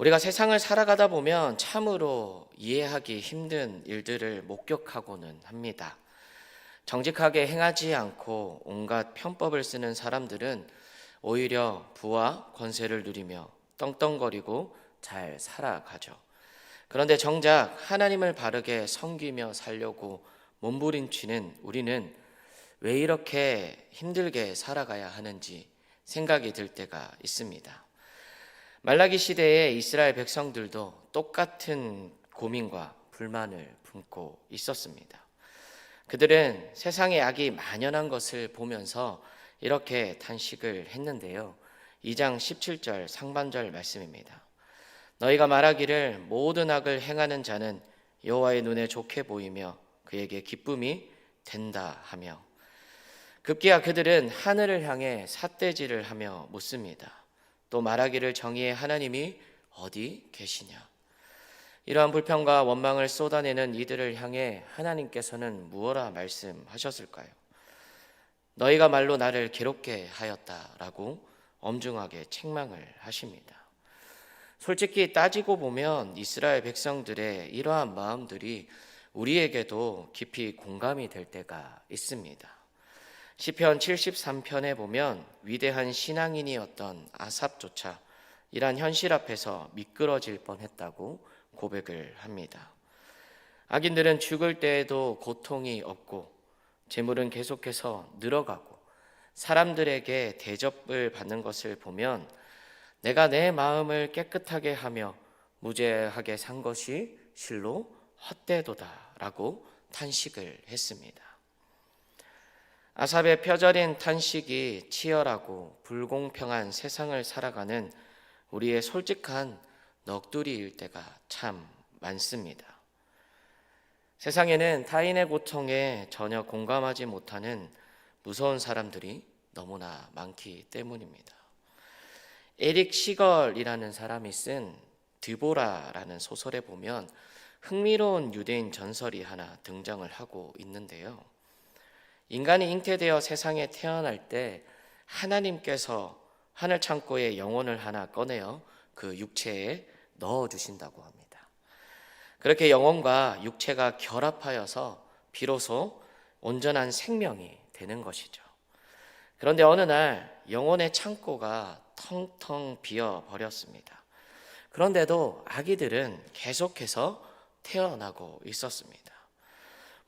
우리가 세상을 살아가다 보면 참으로 이해하기 힘든 일들을 목격하고는 합니다. 정직하게 행하지 않고 온갖 편법을 쓰는 사람들은 오히려 부와 권세를 누리며 떵떵거리고 잘 살아가죠. 그런데 정작 하나님을 바르게 섬기며 살려고 몸부림치는 우리는 왜 이렇게 힘들게 살아가야 하는지 생각이 들 때가 있습니다. 말라기 시대의 이스라엘 백성들도 똑같은 고민과 불만을 품고 있었습니다. 그들은 세상의 악이 만연한 것을 보면서 이렇게 탄식을 했는데요. 2장 17절 상반절 말씀입니다. 너희가 말하기를 모든 악을 행하는 자는 여호와의 눈에 좋게 보이며 그에게 기쁨이 된다 하며, 급기야 그들은 하늘을 향해 삿대질을 하며 묻습니다. 또 말하기를 정의의 하나님이 어디 계시냐. 이러한 불평과 원망을 쏟아내는 이들을 향해 하나님께서는 무엇라 말씀하셨을까요? 너희가 말로 나를 괴롭게 하였다라고 엄중하게 책망을 하십니다. 솔직히 따지고 보면 이스라엘 백성들의 이러한 마음들이 우리에게도 깊이 공감이 될 때가 있습니다. 시편 73편에 보면 위대한 신앙인이었던 아삽조차 이러한 현실 앞에서 미끄러질 뻔했다고 고백을 합니다. 악인들은 죽을 때에도 고통이 없고 재물은 계속해서 늘어가고 사람들에게 대접을 받는 것을 보면 내가 내 마음을 깨끗하게 하며 무죄하게 산 것이 실로 헛되도다라고 탄식을 했습니다. 아삽의 표절인 탄식이 치열하고 불공평한 세상을 살아가는 우리의 솔직한 넋두리일 때가 참 많습니다. 세상에는 타인의 고통에 전혀 공감하지 못하는 무서운 사람들이 너무나 많기 때문입니다. 에릭 시걸이라는 사람이 쓴 드보라라는 소설에 보면 흥미로운 유대인 전설이 하나 등장을 하고 있는데요. 인간이 잉태되어 세상에 태어날 때 하나님께서 하늘 창고에 영혼을 하나 꺼내어 그 육체에 넣어주신다고 합니다. 그렇게 영혼과 육체가 결합하여서 비로소 온전한 생명이 되는 것이죠. 그런데 어느 날 영혼의 창고가 텅텅 비어 버렸습니다. 그런데도 아기들은 계속해서 태어나고 있었습니다.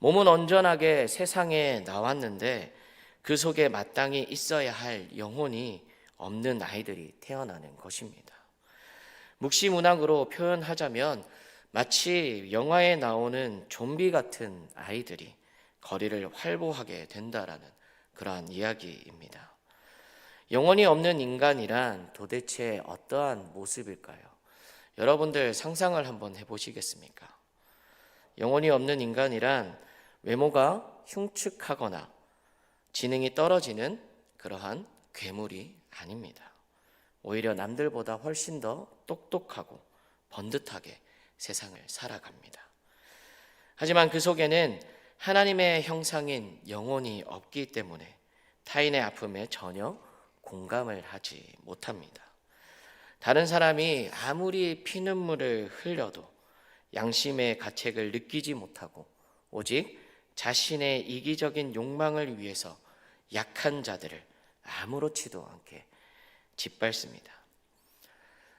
몸은 온전하게 세상에 나왔는데 그 속에 마땅히 있어야 할 영혼이 없는 아이들이 태어나는 것입니다. 묵시문학으로 표현하자면 마치 영화에 나오는 좀비 같은 아이들이 거리를 활보하게 된다라는 그러한 이야기입니다. 영혼이 없는 인간이란 도대체 어떠한 모습일까요? 여러분들 상상을 한번 해보시겠습니까? 영혼이 없는 인간이란 외모가 흉측하거나 지능이 떨어지는 그러한 괴물이 아닙니다. 오히려 남들보다 훨씬 더 똑똑하고 번듯하게 세상을 살아갑니다. 하지만 그 속에는 하나님의 형상인 영혼이 없기 때문에 타인의 아픔에 전혀 공감을 하지 못합니다. 다른 사람이 아무리 피눈물을 흘려도 양심의 가책을 느끼지 못하고 오직 자신의 이기적인 욕망을 위해서 약한 자들을 아무렇지도 않게 짓밟습니다.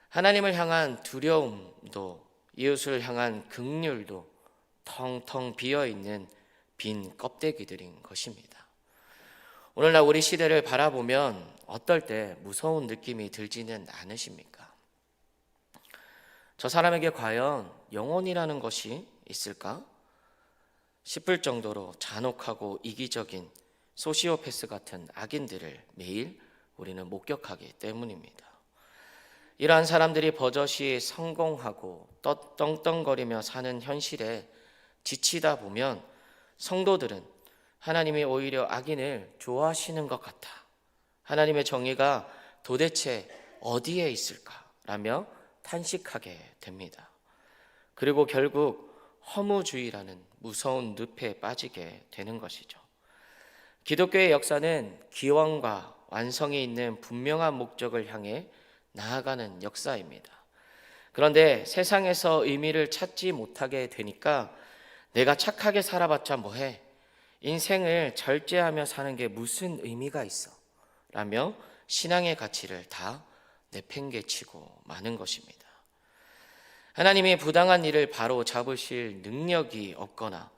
하나님을 향한 두려움도 이웃을 향한 긍휼도 텅텅 비어있는 빈 껍데기들인 것입니다. 오늘날 우리 시대를 바라보면 어떨 때 무서운 느낌이 들지는 않으십니까? 저 사람에게 과연 영혼이라는 것이 있을까 싶을 정도로 잔혹하고 이기적인 소시오패스 같은 악인들을 매일 우리는 목격하기 때문입니다. 이러한 사람들이 버젓이 성공하고 떵떵거리며 사는 현실에 지치다 보면 성도들은 하나님이 오히려 악인을 좋아하시는 것 같아, 하나님의 정의가 도대체 어디에 있을까라며 탄식하게 됩니다. 그리고 결국 허무주의라는 무서운 늪에 빠지게 되는 것이죠. 기독교의 역사는 기원과 완성이 있는 분명한 목적을 향해 나아가는 역사입니다. 그런데 세상에서 의미를 찾지 못하게 되니까 내가 착하게 살아봤자 뭐해? 인생을 절제하며 사는 게 무슨 의미가 있어? 라며 신앙의 가치를 다 내팽개치고 마는 것입니다. 하나님이 부당한 일을 바로 잡으실 능력이 없거나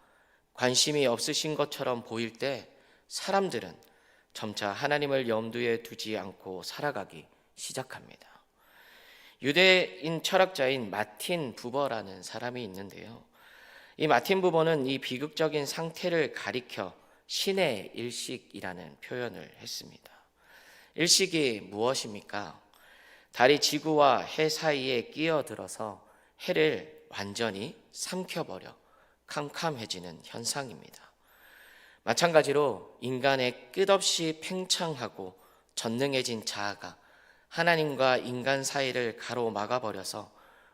관심이 없으신 것처럼 보일 때 사람들은 점차 하나님을 염두에 두지 않고 살아가기 시작합니다. 유대인 철학자인 마틴 부버라는 사람이 있는데요. 이 마틴 부버는 이 비극적인 상태를 가리켜 신의 일식이라는 표현을 했습니다. 일식이 무엇입니까? 달이 지구와 해 사이에 끼어들어서 해를 완전히 삼켜버려 캄캄해지는 현상입니다. 마찬가지로 인간의 끝없이 팽창하고 전능해진 자아가 하나님과 인간 사이를 가로막아버려서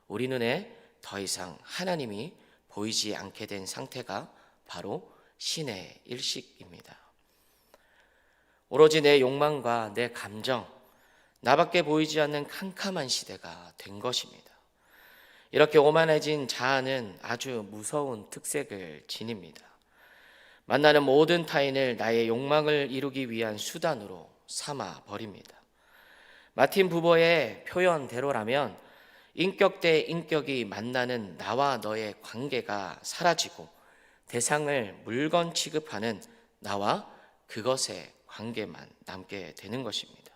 우리 눈에 더 이상 하나님이 보이지 않게 된 상태가 바로 신의 일식입니다. 오로지 내 욕망과 내 감정, 나밖에 보이지 않는 캄캄한 시대가 된 것입니다. 이렇게 오만해진 자아는 아주 무서운 특색을 지닙니다. 만나는 모든 타인을 나의 욕망을 이루기 위한 수단으로 삼아 버립니다. 마틴 부버의 표현대로라면 인격 대 인격이 만나는 나와 너의 관계가 사라지고 대상을 물건 취급하는 나와 그것의 관계만 남게 되는 것입니다.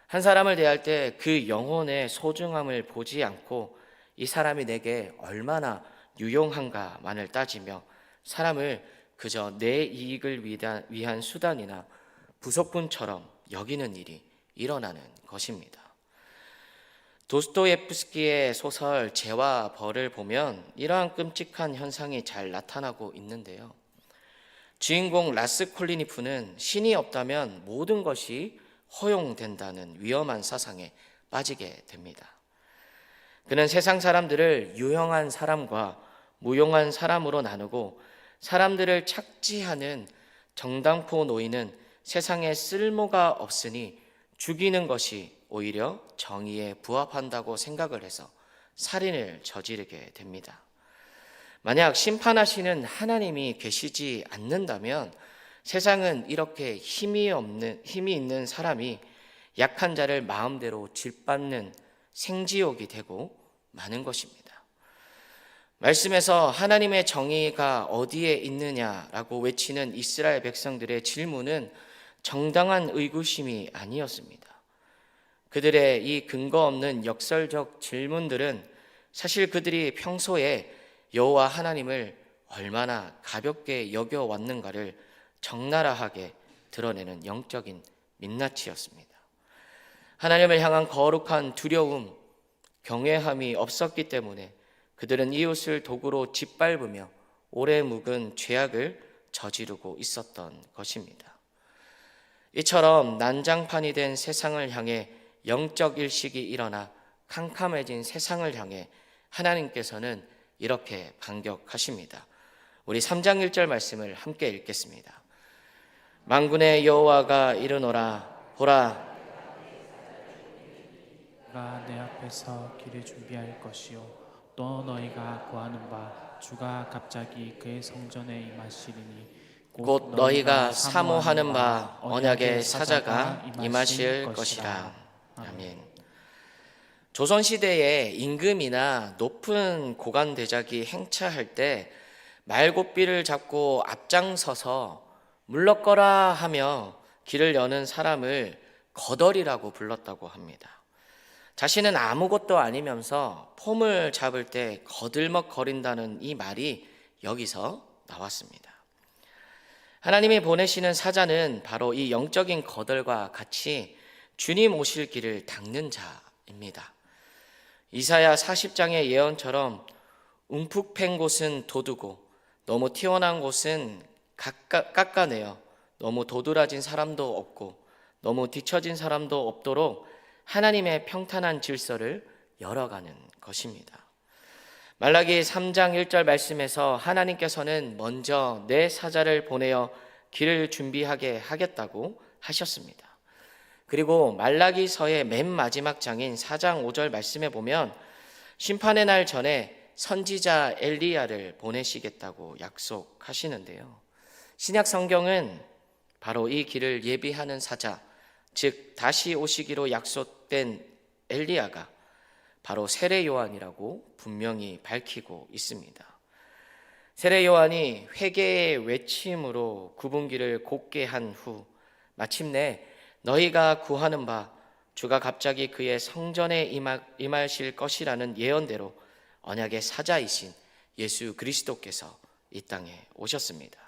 한 사람을 대할 때 그 영혼의 소중함을 보지 않고 이 사람이 내게 얼마나 유용한가만을 따지며 사람을 그저 내 이익을 위한 수단이나 부속품처럼 여기는 일이 일어나는 것입니다. 도스토옙스키의 소설 죄와 벌을 보면 이러한 끔찍한 현상이 잘 나타나고 있는데요. 주인공 라스콜리니프는 신이 없다면 모든 것이 허용된다는 위험한 사상에 빠지게 됩니다. 그는 세상 사람들을 유용한 사람과 무용한 사람으로 나누고 사람들을 착지하는 정당포 노인은 세상에 쓸모가 없으니 죽이는 것이 오히려 정의에 부합한다고 생각을 해서 살인을 저지르게 됩니다. 만약 심판하시는 하나님이 계시지 않는다면 세상은 이렇게 힘이 있는 사람이 약한 자를 마음대로 짓밟는 생지옥이 되고 마는 것입니다. 말씀에서 하나님의 정의가 어디에 있느냐라고 외치는 이스라엘 백성들의 질문은 정당한 의구심이 아니었습니다. 그들의 이 근거 없는 역설적 질문들은 사실 그들이 평소에 여호와 하나님을 얼마나 가볍게 여겨왔는가를 적나라하게 드러내는 영적인 민낯이었습니다. 하나님을 향한 거룩한 두려움, 경외함이 없었기 때문에 그들은 이웃을 도구로 짓밟으며 오래 묵은 죄악을 저지르고 있었던 것입니다. 이처럼 난장판이 된 세상을 향해 영적 일식이 일어나 캄캄해진 세상을 향해 하나님께서는 이렇게 반격하십니다. 우리 3장 1절 말씀을 함께 읽겠습니다. 만군의 여호와가 이르노라 보라 내가 내 앞에서 길을 준비할 것이요 또 너희가 구하는 바 주가 갑자기 그의 성전에 임하시리니 곧 너희가 사모하는 바 언약의 사자가 임하실 것이라. 아멘. 조선시대에 임금이나 높은 고관 대작이 행차할 때 말곶비를 잡고 앞장서서 물러거라 하며 길을 여는 사람을 거덜이라고 불렀다고 합니다. 자신은 아무것도 아니면서 폼을 잡을 때 거들먹거린다는 이 말이 여기서 나왔습니다. 하나님이 보내시는 사자는 바로 이 영적인 거덜과 같이 주님 오실 길을 닦는 자입니다. 이사야 40장의 예언처럼 움푹 팬 곳은 돋우고 너무 튀어나온 곳은 깎아내어 너무 도드라진 사람도 없고 너무 뒤처진 사람도 없도록 하나님의 평탄한 질서를 열어가는 것입니다. 말라기 3장 1절 말씀에서 하나님께서는 먼저 내 사자를 보내어 길을 준비하게 하겠다고 하셨습니다. 그리고 말라기서의 맨 마지막 장인 4장 5절 말씀에 보면 심판의 날 전에 선지자 엘리야를 보내시겠다고 약속하시는데요. 신약 성경은 바로 이 길을 예비하는 사자, 즉 다시 오시기로 약속된 엘리야가 바로 세례 요한이라고 분명히 밝히고 있습니다. 세례 요한이 회개의 외침으로 구분기를 곧게 한 후 마침내 너희가 구하는 바 주가 갑자기 그의 성전에 임하실 것이라는 예언대로 언약의 사자이신 예수 그리스도께서 이 땅에 오셨습니다.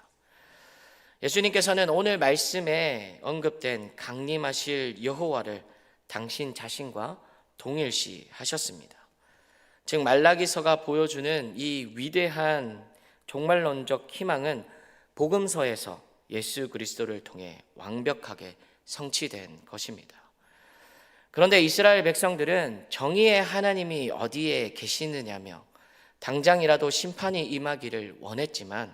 예수님께서는 오늘 말씀에 언급된 강림하실 여호와를 당신 자신과 동일시하셨습니다. 즉 말라기서가 보여주는 이 위대한 종말론적 희망은 복음서에서 예수 그리스도를 통해 완벽하게 성취된 것입니다. 그런데 이스라엘 백성들은 정의의 하나님이 어디에 계시느냐며 당장이라도 심판이 임하기를 원했지만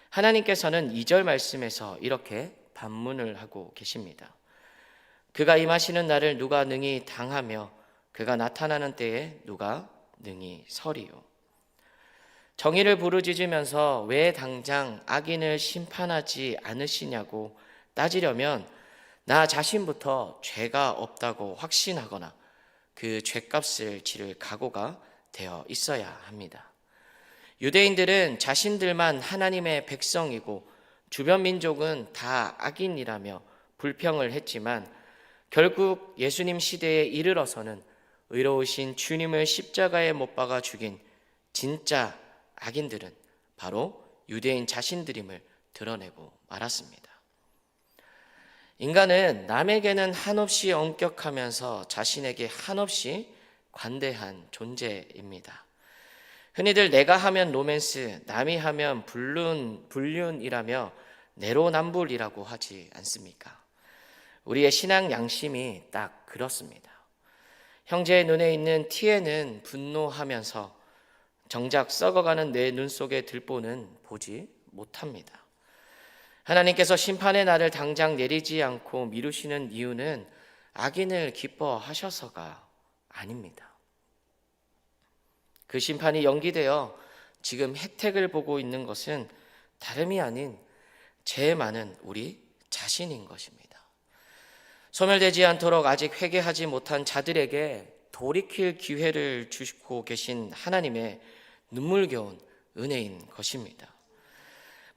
하나님께서는 2절 말씀에서 이렇게 반문을 하고 계십니다. 그가 임하시는 날을 누가 능히 당하며 그가 나타나는 때에 누가 능히 서리요. 정의를 부르짖으면서 왜 당장 악인을 심판하지 않으시냐고 따지려면 나 자신부터 죄가 없다고 확신하거나 그 죄값을 치를 각오가 되어 있어야 합니다. 유대인들은 자신들만 하나님의 백성이고 주변 민족은 다 악인이라며 불평을 했지만 결국 예수님 시대에 이르러서는 의로우신 주님을 십자가에 못 박아 죽인 진짜 악인들은 바로 유대인 자신들임을 드러내고 말았습니다. 인간은 남에게는 한없이 엄격하면서 자신에게 한없이 관대한 존재입니다. 흔히들 내가 하면 로맨스, 남이 하면 불륜이라며 내로남불이라고 하지 않습니까? 우리의 신앙 양심이 딱 그렇습니다. 형제의 눈에 있는 티에는 분노하면서 정작 썩어가는 내 눈 속의 들보는 보지 못합니다. 하나님께서 심판의 날을 당장 내리지 않고 미루시는 이유는 악인을 기뻐하셔서가 아닙니다. 그 심판이 연기되어 지금 혜택을 보고 있는 것은 다름이 아닌 죄 많은 우리 자신인 것입니다. 소멸되지 않도록 아직 회개하지 못한 자들에게 돌이킬 기회를 주시고 계신 하나님의 눈물겨운 은혜인 것입니다.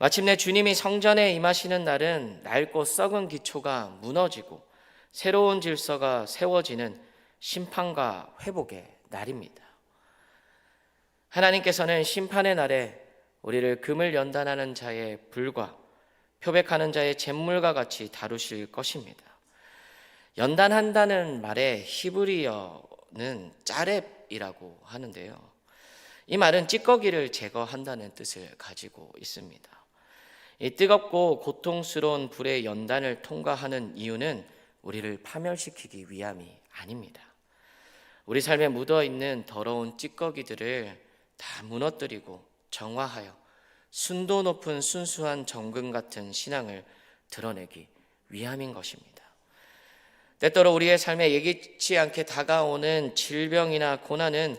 마침내 주님이 성전에 임하시는 날은 낡고 썩은 기초가 무너지고 새로운 질서가 세워지는 심판과 회복의 날입니다. 하나님께서는 심판의 날에 우리를 금을 연단하는 자의 불과 표백하는 자의 잿물과 같이 다루실 것입니다. 연단한다는 말의 히브리어는 짜렙이라고 하는데요. 이 말은 찌꺼기를 제거한다는 뜻을 가지고 있습니다. 이 뜨겁고 고통스러운 불의 연단을 통과하는 이유는 우리를 파멸시키기 위함이 아닙니다. 우리 삶에 묻어있는 더러운 찌꺼기들을 다 무너뜨리고 정화하여 순도 높은 순수한 정금 같은 신앙을 드러내기 위함인 것입니다. 때때로 우리의 삶에 예기치 않게 다가오는 질병이나 고난은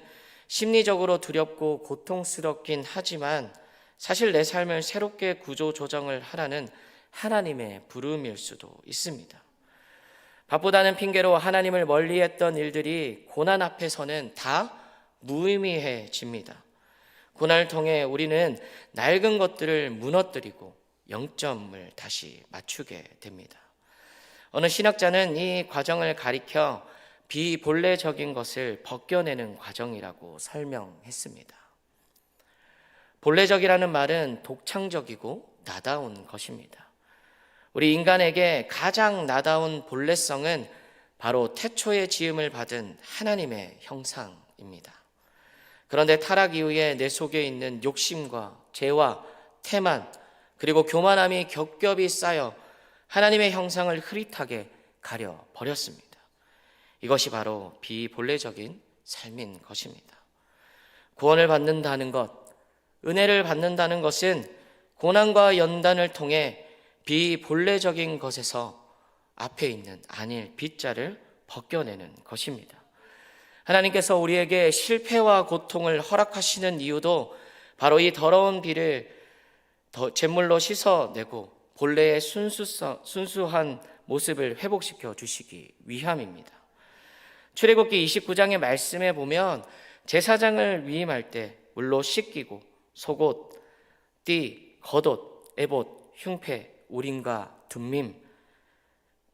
심리적으로 두렵고 고통스럽긴 하지만 사실 내 삶을 새롭게 구조 조정을 하라는 하나님의 부름일 수도 있습니다. 바쁘다는 핑계로 하나님을 멀리했던 일들이 고난 앞에서는 다 무의미해집니다. 고난을 통해 우리는 낡은 것들을 무너뜨리고 영점을 다시 맞추게 됩니다. 어느 신학자는 이 과정을 가리켜 비본래적인 것을 벗겨내는 과정이라고 설명했습니다. 본래적이라는 말은 독창적이고 나다운 것입니다. 우리 인간에게 가장 나다운 본래성은 바로 태초에 지음을 받은 하나님의 형상입니다. 그런데 타락 이후에 내 속에 있는 욕심과 죄와 태만 그리고 교만함이 겹겹이 쌓여 하나님의 형상을 흐릿하게 가려버렸습니다. 이것이 바로 비본래적인 삶인 것입니다. 구원을 받는다는 것, 은혜를 받는다는 것은 고난과 연단을 통해 비본래적인 것에서 앞에 있는 안일 빗자를 벗겨내는 것입니다. 하나님께서 우리에게 실패와 고통을 허락하시는 이유도 바로 이 더러운 비를 제물로 씻어내고 본래의 순수한 모습을 회복시켜 주시기 위함입니다. 출애굽기 29장의 말씀에 보면 제사장을 위임할 때 물로 씻기고 속옷, 띠, 겉옷, 에봇, 흉패, 우림과 둠밈,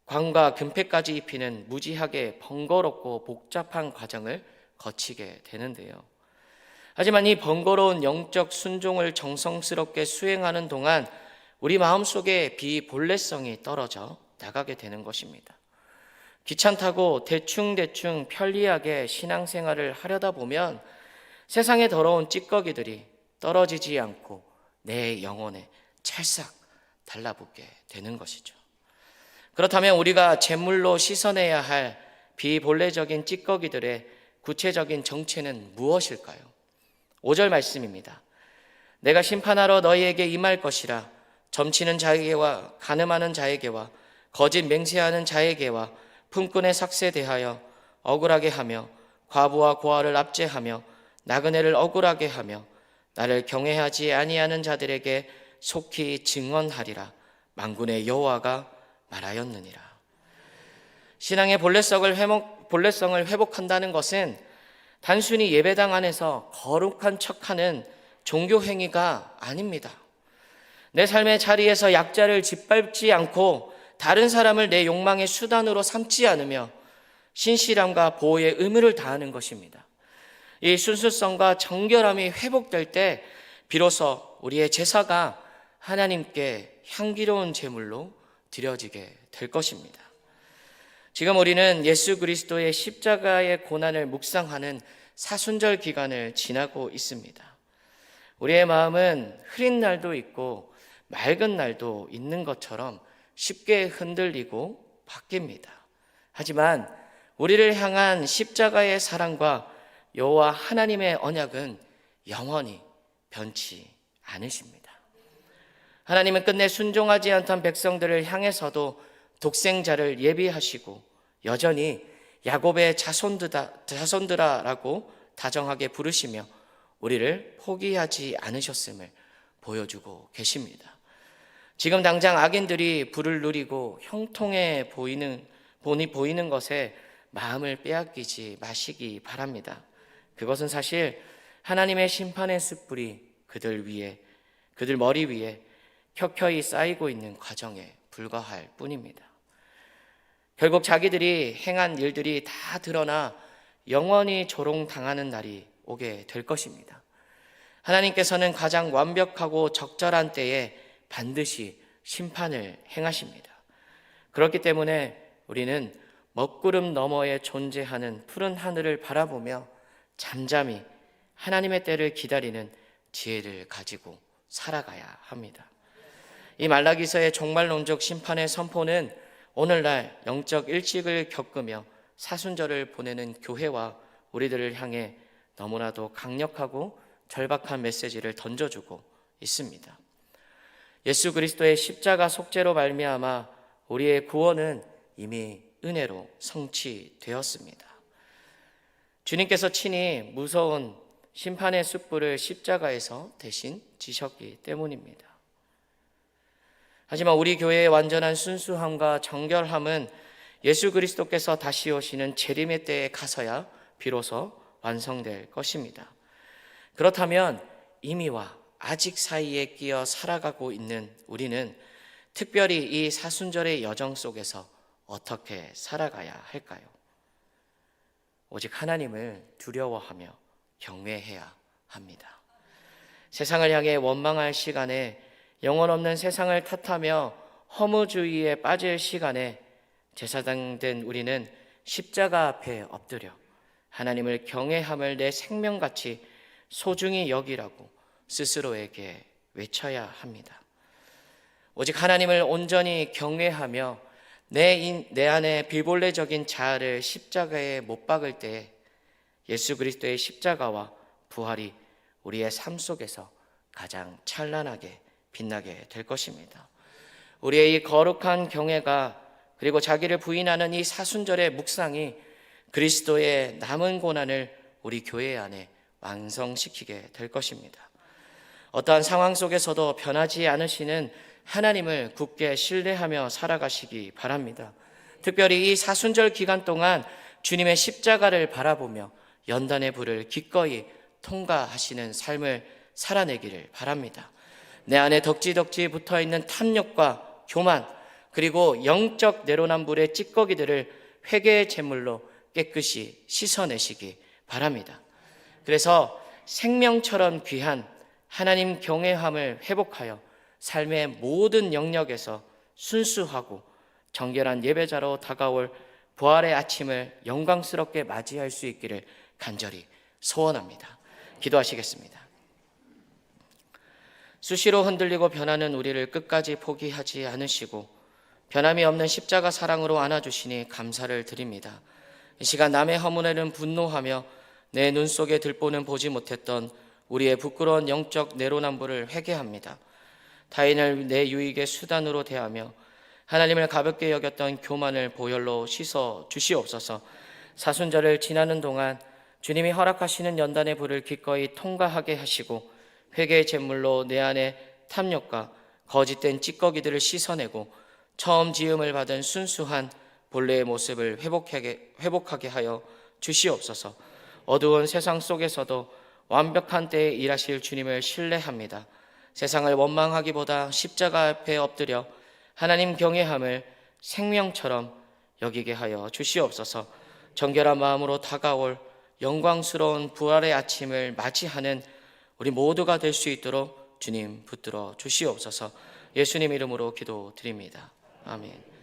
관과 금패까지 입히는 무지하게 번거롭고 복잡한 과정을 거치게 되는데요. 하지만 이 번거로운 영적 순종을 정성스럽게 수행하는 동안 우리 마음속에 비본래성이 떨어져 나가게 되는 것입니다. 귀찮다고 대충대충 편리하게 신앙생활을 하려다 보면 세상의 더러운 찌꺼기들이 떨어지지 않고 내 영혼에 찰싹 달라붙게 되는 것이죠. 그렇다면 우리가 제물로 씻어내야 할 비본래적인 찌꺼기들의 구체적인 정체는 무엇일까요? 5절 말씀입니다. 내가 심판하러 너희에게 임할 것이라. 점치는 자에게와 간음하는 자에게와 거짓 맹세하는 자에게와 품꾼의 삭세에 대하여 억울하게 하며 과부와 고아를 압제하며 나그네를 억울하게 하며 나를 경외하지 아니하는 자들에게 속히 증언하리라. 만군의 여호와가 말하였느니라. 신앙의 본래성을 회복한다는 것은 단순히 예배당 안에서 거룩한 척하는 종교 행위가 아닙니다. 내 삶의 자리에서 약자를 짓밟지 않고 다른 사람을 내 욕망의 수단으로 삼지 않으며 신실함과 보호의 의무를 다하는 것입니다. 이 순수성과 정결함이 회복될 때 비로소 우리의 제사가 하나님께 향기로운 제물로 드려지게 될 것입니다. 지금 우리는 예수 그리스도의 십자가의 고난을 묵상하는 사순절 기간을 지나고 있습니다. 우리의 마음은 흐린 날도 있고 맑은 날도 있는 것처럼 쉽게 흔들리고 바뀝니다. 하지만 우리를 향한 십자가의 사랑과 여호와 하나님의 언약은 영원히 변치 않으십니다. 하나님은 끝내 순종하지 않던 백성들을 향해서도 독생자를 예비하시고 여전히 야곱의 자손들아라고 다정하게 부르시며 우리를 포기하지 않으셨음을 보여주고 계십니다. 지금 당장 악인들이 불을 누리고 형통해 보이는 것에 마음을 빼앗기지 마시기 바랍니다. 그것은 사실 하나님의 심판의 숯불이 그들 머리 위에 켜켜이 쌓이고 있는 과정에 불과할 뿐입니다. 결국 자기들이 행한 일들이 다 드러나 영원히 조롱당하는 날이 오게 될 것입니다. 하나님께서는 가장 완벽하고 적절한 때에 반드시 심판을 행하십니다. 그렇기 때문에 우리는 먹구름 너머에 존재하는 푸른 하늘을 바라보며 잠잠히 하나님의 때를 기다리는 지혜를 가지고 살아가야 합니다. 이 말라기서의 종말론적 심판의 선포는 오늘날 영적 일찍을 겪으며 사순절을 보내는 교회와 우리들을 향해 너무나도 강력하고 절박한 메시지를 던져주고 있습니다. 예수 그리스도의 십자가 속죄로 말미암아 우리의 구원은 이미 은혜로 성취되었습니다. 주님께서 친히 무서운 심판의 숯불을 십자가에서 대신 지셨기 때문입니다. 하지만 우리 교회의 완전한 순수함과 정결함은 예수 그리스도께서 다시 오시는 재림의 때에 가서야 비로소 완성될 것입니다. 그렇다면 이미와 아직 사이에 끼어 살아가고 있는 우리는 특별히 이 사순절의 여정 속에서 어떻게 살아가야 할까요? 오직 하나님을 두려워하며 경외해야 합니다. 세상을 향해 원망할 시간에, 영혼 없는 세상을 탓하며 허무주의에 빠질 시간에 제사장 된 우리는 십자가 앞에 엎드려 하나님을 경외함을 내 생명같이 소중히 여기라고 스스로에게 외쳐야 합니다. 오직 하나님을 온전히 경외하며 내 안에 비본래적인 자아를 십자가에 못 박을 때 예수 그리스도의 십자가와 부활이 우리의 삶 속에서 가장 찬란하게 빛나게 될 것입니다. 우리의 이 거룩한 경외가, 그리고 자기를 부인하는 이 사순절의 묵상이 그리스도의 남은 고난을 우리 교회 안에 완성시키게 될 것입니다. 어떠한 상황 속에서도 변하지 않으시는 하나님을 굳게 신뢰하며 살아가시기 바랍니다. 특별히 이 사순절 기간 동안 주님의 십자가를 바라보며 연단의 불을 기꺼이 통과하시는 삶을 살아내기를 바랍니다. 내 안에 덕지덕지 붙어있는 탐욕과 교만, 그리고 영적 내로남불의 찌꺼기들을 회개의 제물로 깨끗이 씻어내시기 바랍니다. 그래서 생명처럼 귀한 하나님 경외함을 회복하여 삶의 모든 영역에서 순수하고 정결한 예배자로 다가올 부활의 아침을 영광스럽게 맞이할 수 있기를 간절히 소원합니다. 기도하시겠습니다. 수시로 흔들리고 변하는 우리를 끝까지 포기하지 않으시고 변함이 없는 십자가 사랑으로 안아주시니 감사를 드립니다. 이 시간 남의 허물에는 분노하며 내 눈 속에 들보는 보지 못했던 우리의 부끄러운 영적 내로남불을 회개합니다. 타인을 내 유익의 수단으로 대하며 하나님을 가볍게 여겼던 교만을 보혈로 씻어 주시옵소서. 사순절을 지나는 동안 주님이 허락하시는 연단의 불을 기꺼이 통과하게 하시고 회개의 제물로 내 안에 탐욕과 거짓된 찌꺼기들을 씻어내고 처음 지음을 받은 순수한 본래의 모습을 회복하게 하여 주시옵소서. 어두운 세상 속에서도 완벽한 때에 일하실 주님을 신뢰합니다. 세상을 원망하기보다 십자가 앞에 엎드려 하나님 경외함을 생명처럼 여기게 하여 주시옵소서. 정결한 마음으로 다가올 영광스러운 부활의 아침을 맞이하는 우리 모두가 될 수 있도록 주님 붙들어 주시옵소서. 예수님 이름으로 기도드립니다. 아멘.